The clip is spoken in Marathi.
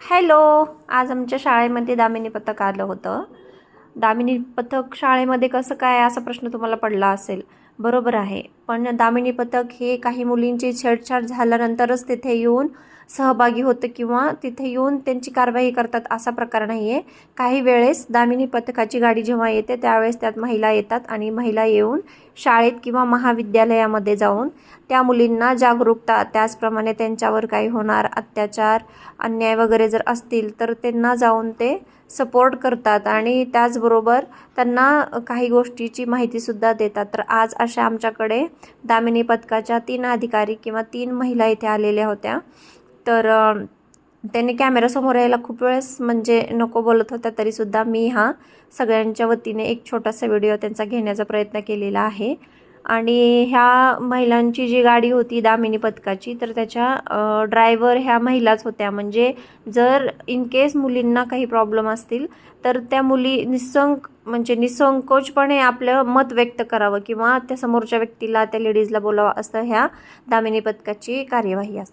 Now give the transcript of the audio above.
हॅलो. आज आमच्या शाळेमध्ये दामिनी पथक आलं होतं. दामिनी पथक शाळेमध्ये कसं काय असा प्रश्न तुम्हाला पडला असेल. बरोबर आहे, पण दामिनी पथक हे काही मुलींची छेडछाड झाल्यानंतरच तिथे येऊन सहभागी होतं किंवा तिथे येऊन त्यांची कारवाई करतात असा प्रकार नाही आहे. काही वेळेस दामिनी पथकाची गाडी जेव्हा येते त्यावेळेस त्यात महिला येतात आणि महिला येऊन शाळेत किंवा महाविद्यालयामध्ये जाऊन त्या मुलींना जागरूकता, त्याचप्रमाणे त्यांच्यावर काही होणार अत्याचार, अन्याय वगैरे जर असतील तर त्यांना जाऊन ते सपोर्ट करतात आणि त्याचबरोबर त्यांना काही गोष्टीची माहितीसुद्धा देतात. तर आज अशा आमच्याकडे दामिनी पथकाच्या 3 अधिकारी किंवा 3 महिला इथे आलेल्या होत्या. तर त्यांनी कॅमेरासमोर यायला खूप वेळेस म्हणजे नको बोलत होत्या, तरीसुद्धा मी सगळ्यांच्या वतीने एक छोटासा व्हिडिओ त्यांचा घेण्याचा प्रयत्न केलेला आहे. आणि ह्या महिलांची जी गाडी होती दामिनी पथकाची, तर त्याच्या ड्रायव्हर ह्या महिलाच होत्या. म्हणजे जर इन केस मुलींना काही प्रॉब्लेम असतील तर त्या मुली निसंकोचपणे आपलं मत व्यक्त करावं किंवा त्या समोरच्या व्यक्तीला, त्या लेडीजला बोलावं, असं ह्या दामिनी पथकाची कार्यवाही असते.